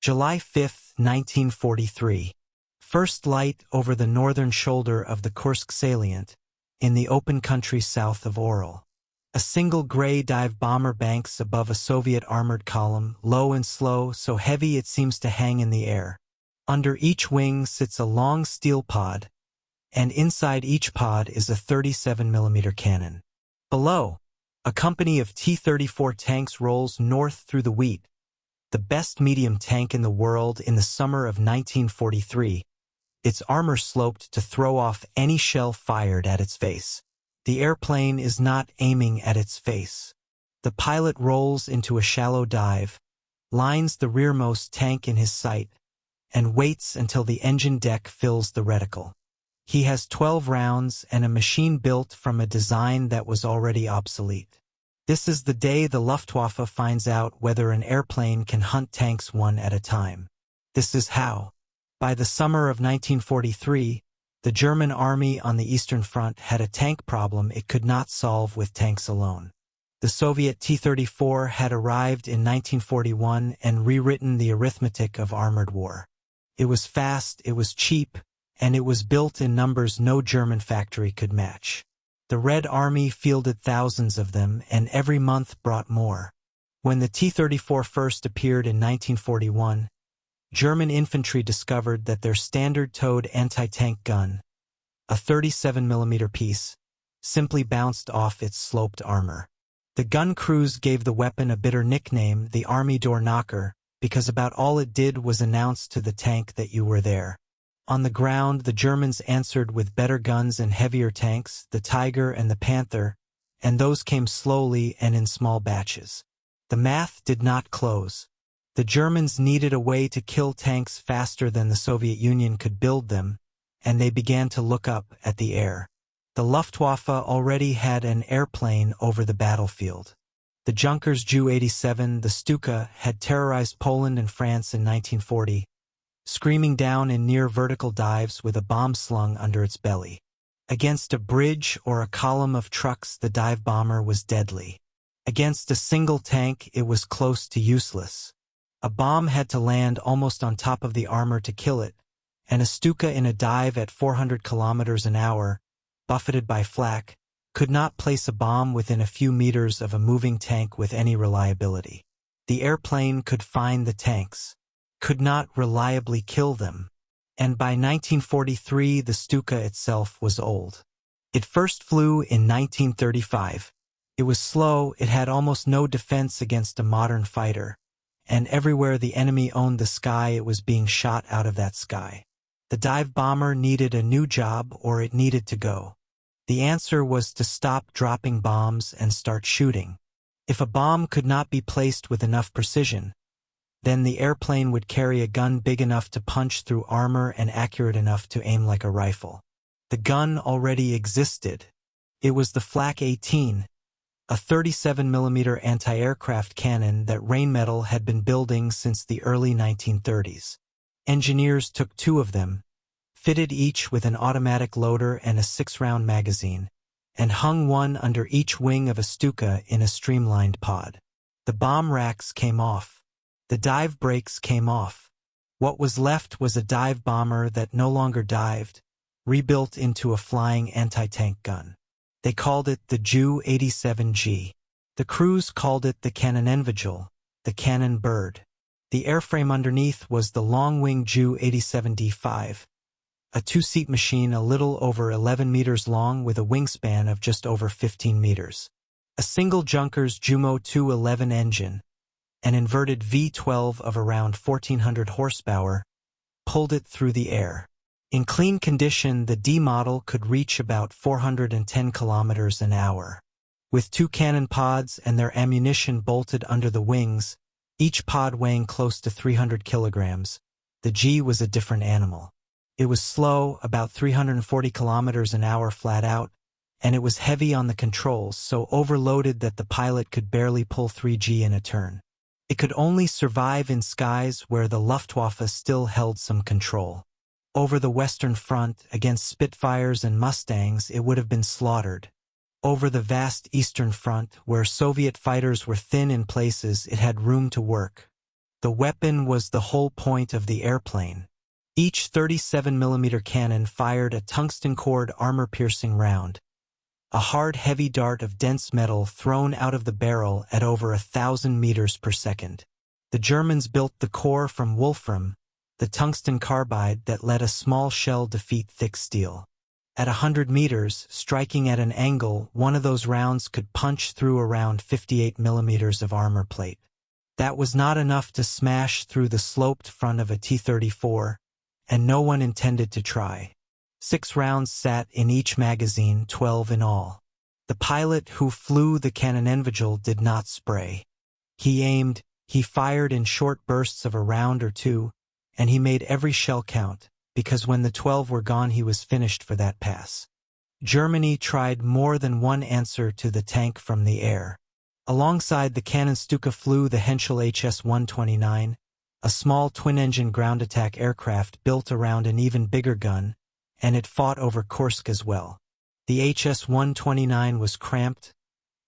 July 5, 1943. First light over the northern shoulder of the Kursk salient, in the open country south of Orel. A single gray dive bomber banks above a Soviet armored column, low and slow, so heavy it seems to hang in the air. Under each wing sits a long steel pod, and inside each pod is a 37mm cannon. Below, a company of T-34 tanks rolls north through the wheat, the best medium tank in the world in the summer of 1943, its armor sloped to throw off any shell fired at its face. The airplane is not aiming at its face. The pilot rolls into a shallow dive, lines the rearmost tank in his sight, and waits until the engine deck fills the reticle. He has 12 rounds and a machine built from a design that was already obsolete. This is the day the Luftwaffe finds out whether an airplane can hunt tanks one at a time. This is how. By the summer of 1943, the German army on the Eastern Front had a tank problem it could not solve with tanks alone. The Soviet T-34 had arrived in 1941 and rewritten the arithmetic of armored war. It was fast, it was cheap, and it was built in numbers no German factory could match. The Red Army fielded thousands of them, and every month brought more. When the T-34 first appeared in 1941, German infantry discovered that their standard-towed anti-tank gun, a 37mm piece, simply bounced off its sloped armor. The gun crews gave the weapon a bitter nickname, the Army Door Knocker, because about all it did was announce to the tank that you were there. On the ground, the Germans answered with better guns and heavier tanks, the Tiger and the Panther, and those came slowly and in small batches. The math did not close. The Germans needed a way to kill tanks faster than the Soviet Union could build them, and they began to look up at the air. The Luftwaffe already had an airplane over the battlefield. The Junkers Ju-87, the Stuka, had terrorized Poland and France in 1940, screaming down in near vertical dives with a bomb slung under its belly. Against a bridge or a column of trucks, the dive bomber was deadly. Against a single tank, it was close to useless. A bomb had to land almost on top of the armor to kill it, and a Stuka in a dive at 400 kilometers an hour, buffeted by flak, could not place a bomb within a few meters of a moving tank with any reliability. The airplane could find the tanks, could not reliably kill them, and by 1943 the Stuka itself was old. It first flew in 1935. It was slow, it had almost no defense against a modern fighter, and everywhere the enemy owned the sky it was being shot out of that sky. The dive bomber needed a new job or it needed to go. The answer was to stop dropping bombs and start shooting. If a bomb could not be placed with enough precision, then the airplane would carry a gun big enough to punch through armor and accurate enough to aim like a rifle. The gun already existed. It was the Flak 18, a 37mm anti-aircraft cannon that Rheinmetall had been building since the early 1930s. Engineers took 2 of them, fitted each with an automatic loader and a 6-round magazine, and hung one under each wing of a Stuka in a streamlined pod. The bomb racks came off. The dive brakes came off. What was left was a dive bomber that no longer dived, rebuilt into a flying anti-tank gun. They called it the Ju-87G. The crews called it the Kanonenvogel, the cannon bird. The airframe underneath was the long-wing Ju-87D5, a 2-seat machine a little over 11 meters long with a wingspan of just over 15 meters. A single Junkers Jumo 211 engine, an inverted V12 of around 1,400 horsepower, pulled it through the air. In clean condition, the D model could reach about 410 kilometers an hour. With 2 cannon pods and their ammunition bolted under the wings, each pod weighing close to 300 kilograms, the G was a different animal. It was slow, about 340 kilometers an hour flat out, and it was heavy on the controls, so overloaded that the pilot could barely pull 3G in a turn. It could only survive in skies where the Luftwaffe still held some control. Over the Western Front, against Spitfires and Mustangs, it would have been slaughtered. Over the vast Eastern Front, where Soviet fighters were thin in places, it had room to work. The weapon was the whole point of the airplane. Each 37mm cannon fired a tungsten-cored armor-piercing round, a hard, heavy dart of dense metal thrown out of the barrel at over 1,000 meters per second. The Germans built the core from wolfram, the tungsten carbide that let a small shell defeat thick steel. At 100 meters, striking at an angle, one of those rounds could punch through around 58 millimeters of armor plate. That was not enough to smash through the sloped front of a T-34, and no one intended to try. 6 rounds sat in each magazine, 12 in all. The pilot who flew the Kanonenvogel did not spray. He aimed, he fired in short bursts of a round or two, and he made every shell count, because when the 12 were gone he was finished for that pass. Germany tried more than one answer to the tank from the air. Alongside the cannon Stuka flew the Henschel HS-129, a small twin-engine ground attack aircraft built around an even bigger gun, and it fought over Kursk as well. The HS-129 was cramped,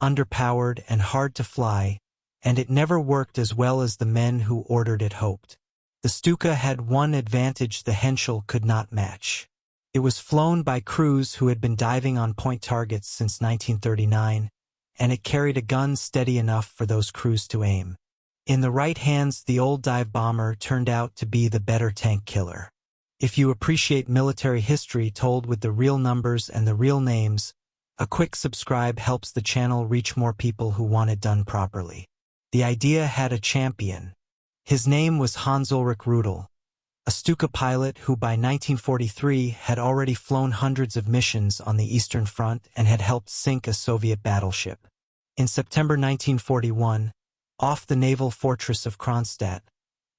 underpowered, and hard to fly, and it never worked as well as the men who ordered it hoped. The Stuka had one advantage the Henschel could not match. It was flown by crews who had been diving on point targets since 1939, and it carried a gun steady enough for those crews to aim. In the right hands, the old dive bomber turned out to be the better tank killer. If you appreciate military history told with the real numbers and the real names, a quick subscribe helps the channel reach more people who want it done properly. The idea had a champion. His name was Hans-Ulrich Rudel, a Stuka pilot who by 1943 had already flown hundreds of missions on the Eastern Front and had helped sink a Soviet battleship. In September 1941, off the naval fortress of Kronstadt,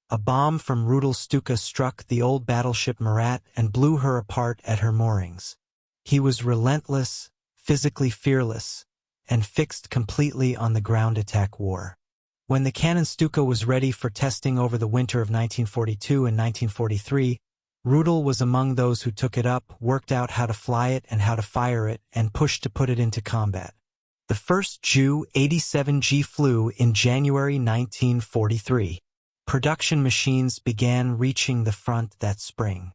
a bomb from Rudel's Stuka struck the old battleship Murat and blew her apart at her moorings. He was relentless, physically fearless, and fixed completely on the ground attack war. When the cannon Stuka was ready for testing over the winter of 1942 and 1943, Rudel was among those who took it up, worked out how to fly it and how to fire it, and pushed to put it into combat. The first Ju-87G flew in January 1943. Production machines began reaching the front that spring.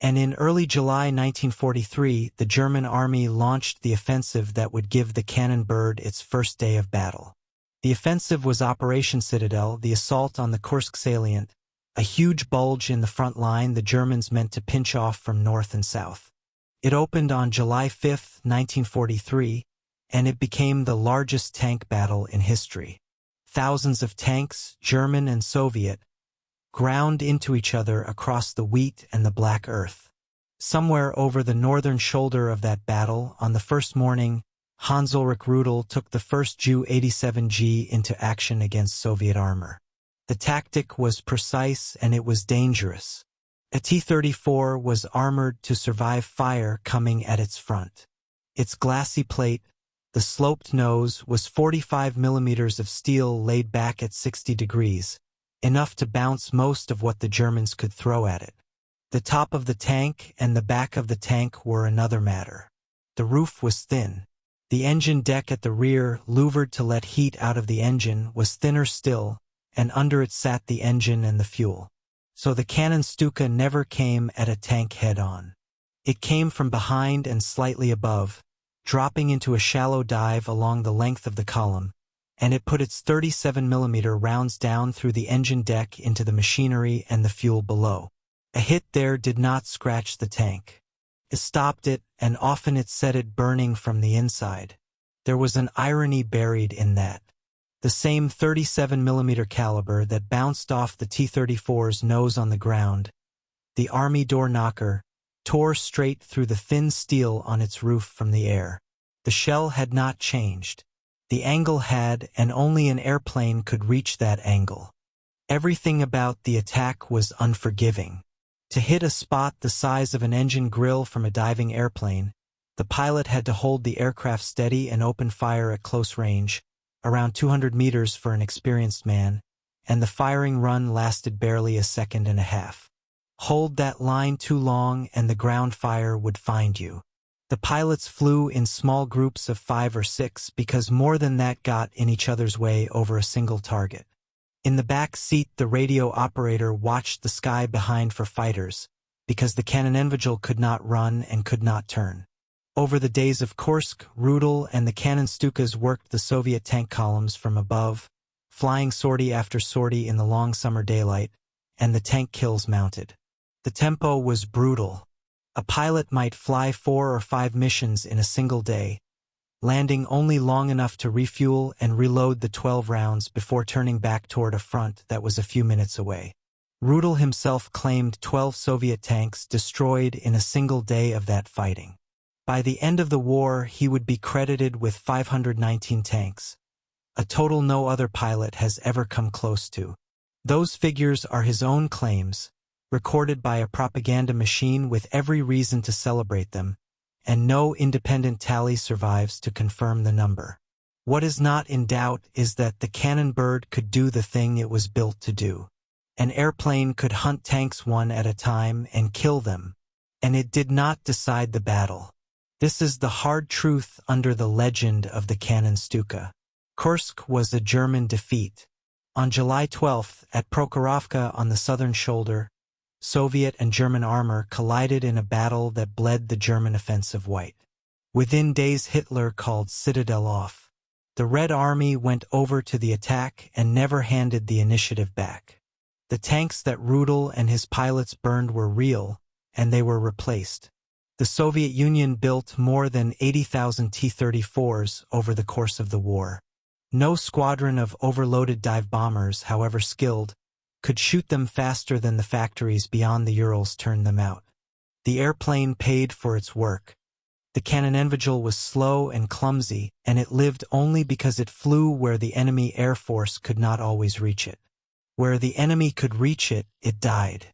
And in early July 1943, the German army launched the offensive that would give the cannon bird its first day of battle. The offensive was Operation Citadel, the assault on the Kursk salient, a huge bulge in the front line the Germans meant to pinch off from north and south. It opened on July 5, 1943, and it became the largest tank battle in history. Thousands of tanks, German and Soviet, ground into each other across the wheat and the black earth. Somewhere over the northern shoulder of that battle, on the first morning, Hans-Ulrich Rudel took the first Ju-87G into action against Soviet armor. The tactic was precise and it was dangerous. A T-34 was armored to survive fire coming at its front. Its glassy plate, the sloped nose, was 45 millimeters of steel laid back at 60 degrees, enough to bounce most of what the Germans could throw at it. The top of the tank and the back of the tank were another matter. The roof was thin. The engine deck at the rear, louvered to let heat out of the engine, was thinner still, and under it sat the engine and the fuel. So the cannon Stuka never came at a tank head-on. It came from behind and slightly above, dropping into a shallow dive along the length of the column, and it put its 37mm rounds down through the engine deck into the machinery and the fuel below. A hit there did not scratch the tank. It stopped it, and often it set it burning from the inside. There was an irony buried in that. The same 37mm caliber that bounced off the T-34's nose on the ground, the Army door knocker, tore straight through the thin steel on its roof from the air. The shell had not changed. The angle had, and only an airplane could reach that angle. Everything about the attack was unforgiving. To hit a spot the size of an engine grill from a diving airplane, the pilot had to hold the aircraft steady and open fire at close range, around 200 meters for an experienced man, and the firing run lasted barely a second and a half. Hold that line too long and the ground fire would find you. The pilots flew in small groups of 5 or 6 because more than that got in each other's way over a single target. In the back seat, the radio operator watched the sky behind for fighters, because the Kanonenvogel could not run and could not turn. Over the days of Kursk, Rudel and the cannon Stukas worked the Soviet tank columns from above, flying sortie after sortie in the long summer daylight, and the tank kills mounted. The tempo was brutal. A pilot might fly 4 or 5 missions in a single day, landing only long enough to refuel and reload the 12 rounds before turning back toward a front that was a few minutes away. Rudel himself claimed 12 Soviet tanks destroyed in a single day of that fighting. By the end of the war, he would be credited with 519 tanks, a total no other pilot has ever come close to. Those figures are his own claims, recorded by a propaganda machine with every reason to celebrate them, and no independent tally survives to confirm the number. What is not in doubt is that the cannon bird could do the thing it was built to do. An airplane could hunt tanks one at a time and kill them, and it did not decide the battle. This is the hard truth under the legend of the cannon Stuka. Kursk was a German defeat. On July 12th, at Prokhorovka on the southern shoulder, Soviet and German armor collided in a battle that bled the German offensive white. Within days, Hitler called Citadel off. The Red Army went over to the attack and never handed the initiative back. The tanks that Rudel and his pilots burned were real, and they were replaced. The Soviet Union built more than 80,000 T-34s over the course of the war. No squadron of overloaded dive bombers, however skilled, could shoot them faster than the factories beyond the Urals turned them out. The airplane paid for its work. The Kanonenvogel was slow and clumsy, and it lived only because it flew where the enemy air force could not always reach it. Where the enemy could reach it, it died.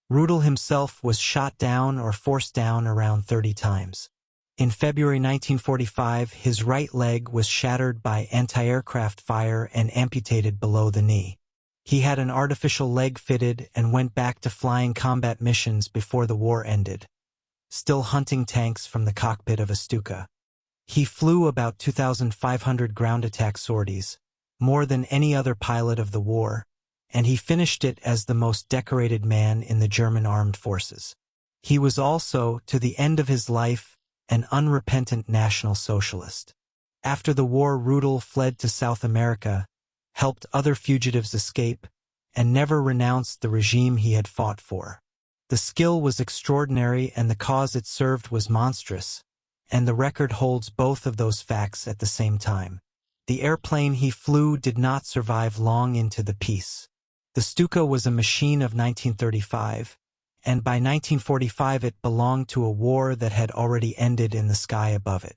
Rudel himself was shot down or forced down around 30 times. In February 1945, his right leg was shattered by anti-aircraft fire and amputated below the knee. He had an artificial leg fitted and went back to flying combat missions before the war ended, still hunting tanks from the cockpit of a Stuka. He flew about 2,500 ground attack sorties, more than any other pilot of the war, and he finished it as the most decorated man in the German armed forces. He was also, to the end of his life, an unrepentant National Socialist. After the war, Rudel fled to South America, helped other fugitives escape, and never renounced the regime he had fought for. The skill was extraordinary and the cause it served was monstrous, and the record holds both of those facts at the same time. The airplane he flew did not survive long into the peace. The Stuka was a machine of 1935, and by 1945 it belonged to a war that had already ended in the sky above it.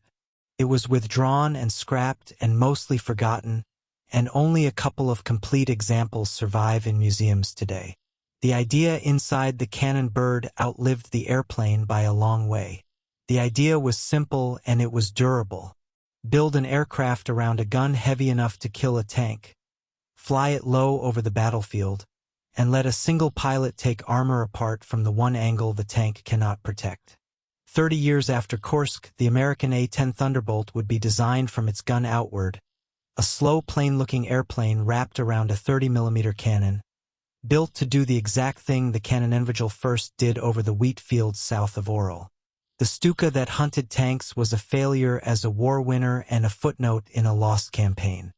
It was withdrawn and scrapped and mostly forgotten, and only a couple of complete examples survive in museums today. The idea inside the cannon bird outlived the airplane by a long way. The idea was simple and it was durable. Build an aircraft around a gun heavy enough to kill a tank, fly it low over the battlefield, and let a single pilot take armor apart from the one angle the tank cannot protect. 30 years after Kursk, the American A-10 Thunderbolt would be designed from its gun outward, a slow, plain-looking airplane wrapped around a 30mm cannon, built to do the exact thing the Kanonenvogel first did over the wheat fields south of Orel. The Stuka that hunted tanks was a failure as a war winner and a footnote in a lost campaign.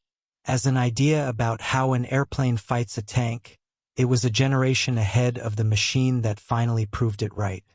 As an idea about how an airplane fights a tank, it was a generation ahead of the machine that finally proved it right.